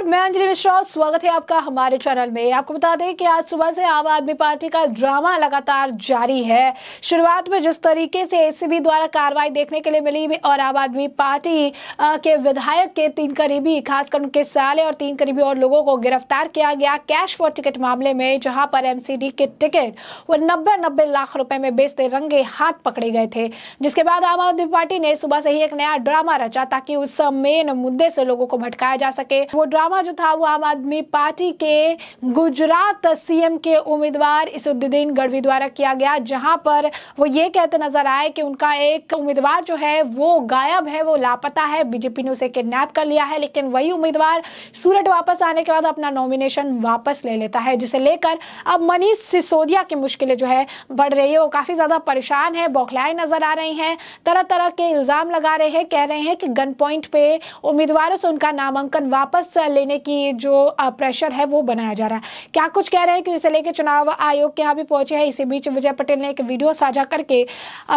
मैं अंजलि मिश्रा, स्वागत है आपका हमारे चैनल में। आपको बता दें कि आज सुबह से आम आदमी पार्टी का ड्रामा लगातार जारी है। शुरुआत में जिस तरीके से एसीबी द्वारा कार्रवाई देखने के लिए मिली और आम आदमी पार्टी के विधायक के 3 करीबी, खासकर उनके साले और 3 करीबी और लोगों को गिरफ्तार किया गया कैश फॉर टिकट मामले में, जहां पर एमसीडी के टिकट वो 90 लाख रुपए में बेचते रंगे हाथ पकड़े गए थे। जिसके बाद आम आदमी पार्टी ने सुबह से ही एक नया ड्रामा रचा ताकि उस मेन मुद्दे से लोगों को भटकाया जा सके। वो ड्रामा जो था वो आम आदमी पार्टी के गुजरात सीएम के उम्मीदवार इसुद्दीन गढ़वी द्वारा किया गया, जहां पर वो ये कहते नजर आए कि उनका एक उम्मीदवार जो है वो गायब है, वो लापता है, बीजेपी ने उसे किडनैप कर लिया है। लेकिन वही उम्मीदवार सूरत वापस आने के बाद अपना नॉमिनेशन वापस ले लेता है, जिसे लेकर अब मनीष सिसोदिया की मुश्किलें जो है बढ़ रही है। वो काफी ज्यादा परेशान है, बौखलाए नजर आ रही हैं, तरह तरह के इल्जाम लगा रहे हैं, कह रहे हैं कि गन पॉइंट पे उम्मीदवारों से उनका नामांकन वापस लेने की जो प्रेशर है वो बनाया जा रहा है। क्या कुछ कह रहे हैं कि इसे लेकर चुनाव आयोग के यहाँ भी पहुंचे हैं। इसी बीच विजय पटेल ने एक वीडियो साझा करके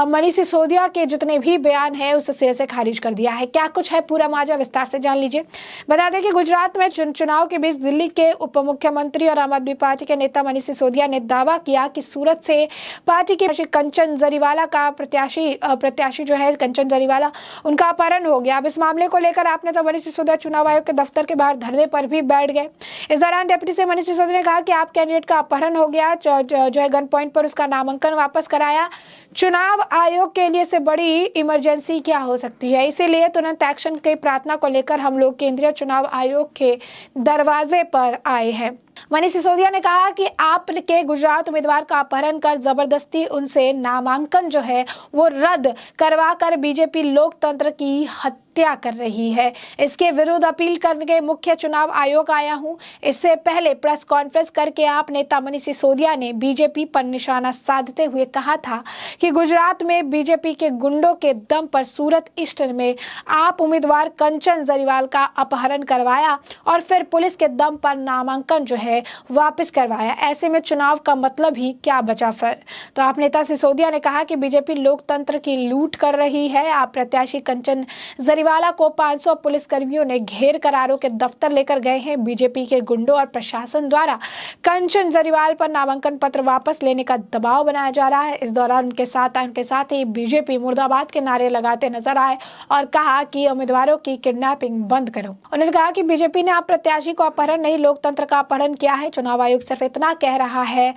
मनीष सिसोदिया के जितने भी बयान है उसे सिरे से खारिज कर दिया है। क्या कुछ है पूरा मामला, विस्तार से जान लीजिए। बता दें कि गुजरात में चुनाव के बीच दिल्ली के उप मुख्यमंत्री और आम आदमी पार्टी के नेता मनीष सिसोदिया ने दावा किया कि सूरत से पार्टी के कंचन जरीवाला का प्रत्याशी जो है कंचन जरीवाला, उनका अपहरण हो गया। अब इस मामले को लेकर आपने तो मनीष सिसोदिया चुनाव आयोग के दफ्तर के बाहर धरने पर भी बैठ गए। इस दौरान डिप्टी से मनीष सिसोदिया ने कहा कि आप कैंडिडेट का अपहरण हो गया, जो है गन पॉइंट पर उसका नामांकन वापस कराया। चुनाव आयोग के लिए से बड़ी इमरजेंसी क्या हो सकती है, इसीलिए तुरंत एक्शन की प्रार्थना को लेकर हम लोग केंद्रीय चुनाव आयोग के दरवाजे पर आए हैं। मनीष सिसोदिया ने कहा कि आपके गुजरात उम्मीदवार का अपहरण कर जबरदस्ती उनसे नामांकन जो है वो रद्द करवा कर बीजेपी लोकतंत्र की हत्या कर रही है। इसके विरुद्ध अपील करके मुख्य चुनाव आयोग आया हूं। इससे पहले प्रेस कॉन्फ्रेंस करके आप नेता मनीष सिसोदिया ने बीजेपी पर निशाना साधते हुए कहा था कि गुजरात में बीजेपी के गुंडों के दम पर सूरत ईस्ट में आप उम्मीदवार कंचन जरीवाल का अपहरण करवाया और फिर पुलिस के दम पर नामांकन जो है वापस करवाया। ऐसे में चुनाव का मतलब ही क्या बचा फिर। तो आप नेता सिसोदिया ने कहा कि बीजेपी लोकतंत्र की लूट कर रही है। आप प्रत्याशी कंचन जरीवाला को 500 पुलिसकर्मियों ने घेर कर आरोप के दफ्तर लेकर गए हैं। बीजेपी के गुंडों और प्रशासन द्वारा कंचन जरीवाल पर नामांकन पत्र वापस लेने का दबाव बनाया जा रहा है। इस दौरान उनके साथ ही बीजेपी मुर्दाबाद के नारे लगाते नजर आए और कहा कि उम्मीदवारों की किडनैपिंग बंद करो। उन्होंने कहा कि बीजेपी ने आप प्रत्याशी को अपहरण नहीं, लोकतंत्र का अपहरण किया है। चुनाव आयोग सिर्फ इतना कह रहा है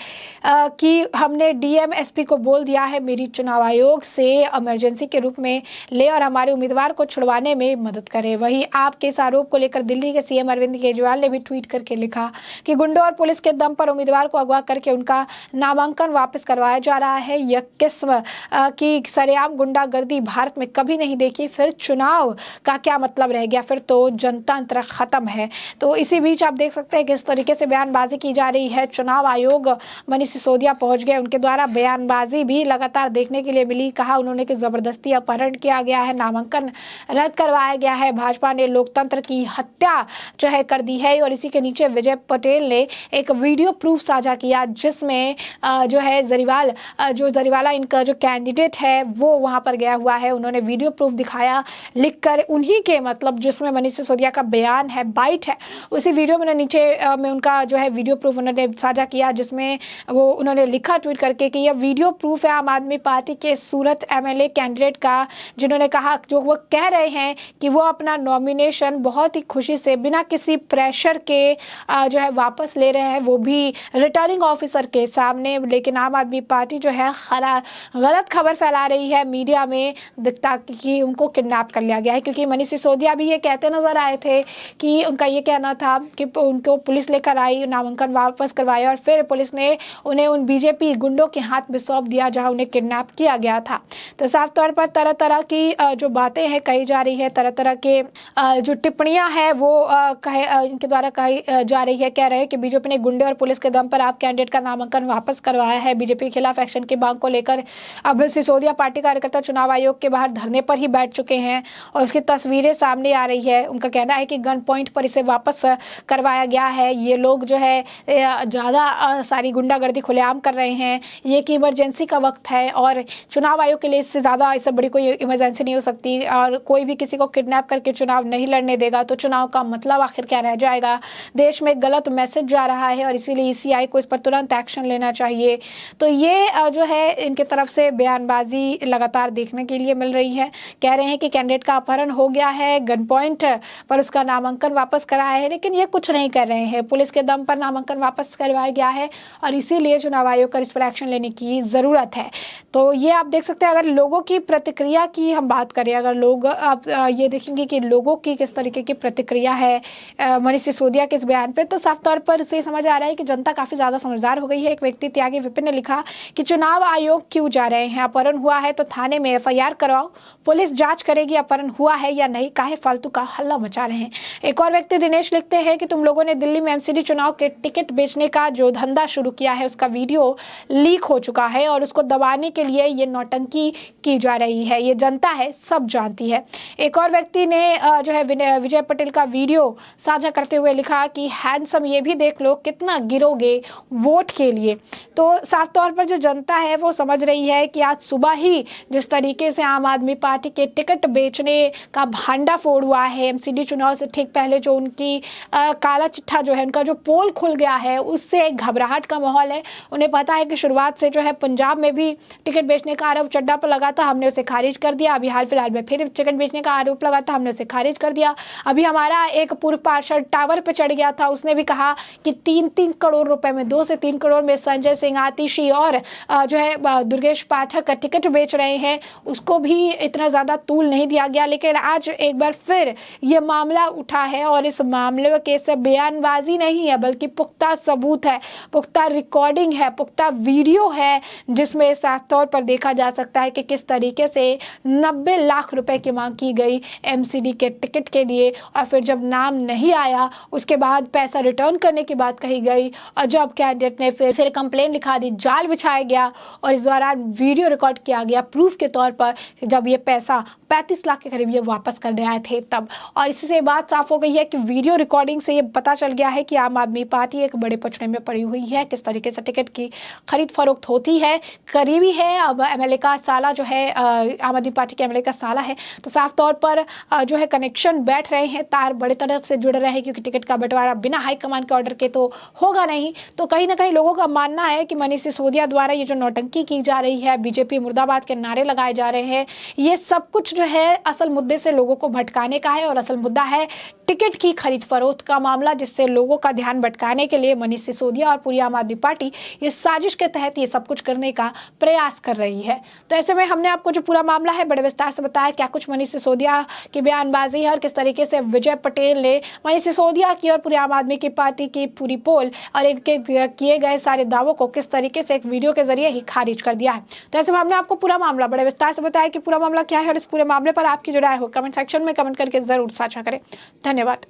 कि हमने डीएम एसपी को बोल दिया है मेरी चुनाव आयोग से इमरजेंसी के रूप में ले और हमारे उम्मीदवार को छुड़वाने में मदद करे। वहीं आपके इस आरोप को लेकर दिल्ली के सीएम अरविंद केजरीवाल ने भी ट्वीट करके लिखा कि गुंडों और पुलिस के दम पर उम्मीदवार को अगवा करके उनका नामांकन वापस करवाया जा रहा है। यह किस्म की सरेआम गुंडागर्दी भारत में कभी नहीं देखी। फिर चुनाव का क्या मतलब रह गया, फिर तो जनतंत्र खत्म है। तो इसी बीच आप देख सकते हैं कि इस तरीके से बयानबाजी की जा रही है। चुनाव आयोग मनीष सिसोदिया पहुंच गए, उनके द्वारा बयानबाजी भी लगातार देखने के लिए मिली। कहा उन्होंने कि जबरदस्ती अपहरण किया गया है, नामांकन रद्द करवाया गया है, भाजपा ने लोकतंत्र की हत्या जो है कर दी है। और इसी के नीचे विजय पटेल ने एक वीडियो प्रूफ साझा किया जिसमें जो है जरीवाला इनका जो कैंडिडेट है वो वहां पर गया हुआ है। उन्होंने वीडियो प्रूफ दिखाया लिखकर, उन्हीं के मतलब जिसमें मनीष सिसोदिया का बयान है, बाइट है, उसी वीडियो में नीचे में उनका जो है वीडियो प्रूफ उन्होंने साझा किया, जिसमें वो उन्होंने लिखा ट्वीट करके कि यह वीडियो प्रूफ है आम आदमी पार्टी के सूरत एमएलए कैंडिडेट का, जिन्होंने कहा, जो वो कह रहे हैं कि वो अपना नॉमिनेशन बहुत ही खुशी से बिना किसी प्रेशर के जो है वापस ले रहे हैं, वो भी रिटर्निंग ऑफिसर के सामने। लेकिन आम आदमी पार्टी जो है गलत खबर फैला रही है मीडिया में दिखता कि उनको किडनैप कर लिया गया है। क्योंकि मनीष सिसोदिया भी ये कहते नजर आए थे कि उनका ये कहना था कि उनको पुलिस लेकर आई, नामांकन वापस करवाया और फिर पुलिस ने उन्हें उन बीजेपी गुंडों के हाथ में सौंप दिया जहां उन्हें किडनैप किया गया था। तो साफ तौर पर तरह तरह की जो बातें हैं कही जा रही है, तरह तरह के जो टिप्पणियां हैं वो इनके द्वारा कही जा रही है। कह रहे हैं कि बीजेपी ने गुंडे और पुलिस के दम पर आप कैंडिडेट का नामांकन वापस करवाया है। बीजेपी के खिलाफ एक्शन की मांग को लेकर अब सिसोदिया पार्टी कार्यकर्ता चुनाव आयोग के बाहर धरने पर ही बैठ चुके हैं और उसकी तस्वीरें सामने आ रही है। उनका कहना है कि गन पॉइंट पर इसे वापस करवाया गया है। ये लोग लोग जो है ज़्यादा सारी गुंडागर्दी खुलेआम कर रहे हैं। ये कि इमरजेंसी का वक्त है और चुनाव आयोग के लिए इससे ज़्यादा इससे बड़ी कोई इमरजेंसी नहीं हो सकती, और कोई भी किसी को किडनैप करके चुनाव नहीं लड़ने देगा, तो चुनाव का मतलब आखिर क्या रह जाएगा। देश में गलत मैसेज जा रहा है और इसीलिए ईसीआई को इस पर तुरंत एक्शन लेना चाहिए। तो ये जो है इनके तरफ से बयानबाजी लगातार देखने के लिए मिल रही है। कह रहे हैं कि कैंडिडेट का अपहरण हो गया है, गन पॉइंट पर उसका नामांकन वापस कराया है, लेकिन ये कुछ नहीं कर रहे हैं। पुलिस के दम पर नामांकन वापस करवाया गया है और इसीलिए चुनाव आयोग को इस पर एक्शन लेने की ज़रूरत है। तो ये आप देख सकते हैं। अगर लोगों की प्रतिक्रिया की हम बात करें, अगर लोग आप ये देखेंगे कि लोगों की किस तरीके की प्रतिक्रिया है मनीष सिसोदिया के इस बयान पे, तो साफ तौर पर इसे समझ आ रहा है कि जनता काफ़ी ज़्यादा समझदार हो गई है। एक व्यक्ति त्यागी विपिन ने लिखा कि चुनाव आयोग क्यों जा रहे हैं, अपहरण हुआ है तो थाने में एफआईआर करवाओ, पुलिस जांच करेगी अपहरण हुआ है या नहीं, काहे फालतू का हल्ला मचा रहे हैं। एक और व्यक्ति दिनेश लिखते हैं कि तुम लोगों ने दिल्ली में एमसीडी चुनाव के टिकट बेचने का जो धंधा शुरू किया है उसका वीडियो लीक हो चुका है और उसको दबाने के लिए ये नौटंकी की जा रही है, ये जनता है सब जानती है। एक और व्यक्ति ने जो है विजय पटेल का वीडियो साझा करते हुए लिखा कि हैंडसम ये भी देख लो कितना गिरोगे वोट के लिए। तो साफ तौर पर जो जनता है वो समझ रही है कि आज सुबह ही जिस तरीके से आम आदमी पार्टी के टिकट बेचने का भांडाफोड़ हुआ है, एमसीडी चुनाव से ठीक पहले जो उनकी काला चिट्ठा जो है उनका जो पोल खुल गया है, उससे एक घबराहट का माहौल है। उन्हें पता है कि शुरुआत से जो है पंजाब में भी टिकट बेचने का आरोप चड्डा पर लगा था, हमने उसे खारिज कर दिया। अभी हाल फिलहाल में फिर टिकट बेचने का आरोप लगा था, हमने उसे खारिज कर दिया। अभी हमारा एक पूर्व पार्षद टावर पे चढ़ गया था, उसने भी कहा कि 3-3 करोड़ रुपए में 2 से 3 करोड़ में संजय सिंह आतिशी और जो है दुर्गेश पाठक का टिकट बेच रहे हैं, उसको भी इतना ज्यादा तूल नहीं दिया गया। लेकिन आज एक बार फिर ये मामला उठा है और इस मामले के से बयानबाजी नहीं है बल्कि पुख्ता सबूत है, पुख्ता रिकॉर्डिंग है, पुख्ता वीडियो है, जिसमें साफ तौर पर देखा जा सकता है कि किस तरीके से 90 लाख रुपए की मांग की गई एमसीडी के टिकट के लिए, और फिर जब नाम नहीं आया उसके बाद पैसा रिटर्न करने की बात कही गई, और जब कैंडिडेट ने फिर से कंप्लेन लिखा दी, जाल बिछाया गया और इस दौरान वीडियो रिकॉर्ड किया गया प्रूफ के तौर पर, जब ये पैसा 35 लाख के करीब ये वापस करने आए थे तब। और इसी से बात साफ हो गई है कि वीडियो रिकॉर्डिंग से ये पता चल गया है कि आम आदमी पार्टी एक बड़े पचड़े में पड़ी हुई है, किस तरीके से टिकट की खरीद फरोख्त होती है। करीबी है अब एमएलए का साला जो है आम आदमी पार्टी के एमएलए का साला है, तो साफ तौर पर जो है कनेक्शन बैठ रहे हैं, तार बड़े तरह से जुड़ रहे हैं, क्योंकि टिकट का बंटवारा बिना हाईकमान के ऑर्डर के तो होगा नहीं। तो कहीं ना कहीं लोगों का मानना है कि मनीष सिसोदिया द्वारा ये जो नौटंकी की जा रही है, बीजेपी मुर्दाबाद के नारे लगाए जा रहे हैं, ये सब कुछ जो है असल मुद्दे से लोगों को भटकाने का है। और असल मुद्दा है टिकट की खरीद फरोख्त का मामला, जिससे लोगों का ध्यान भटकाने के लिए मनीष सिसोदिया और पूरी आम आदमी पार्टी इस साजिश के तहत ये सब कुछ करने का प्रयास कर रही है। तो ऐसे में हमने आपको जो पूरा मामला है बड़े विस्तार से बताया, क्या कुछ मनीष सिसोदिया की बयानबाजी है और किस तरीके से विजय पटेल ने मनीष सिसोदिया की और पूरी आम आदमी की पार्टी की पूरी पोल और इनके किए गए सारे दावों को किस तरीके से एक वीडियो के जरिए ही खारिज कर दिया है। तो ऐसे में हमने आपको पूरा मामला बड़े विस्तार से बताया कि पूरा मामला क्या है, और इस पूरे मामले पर आपकी जो राय हो कमेंट सेक्शन में कमेंट करके जरूर साझा करें। धन्यवाद।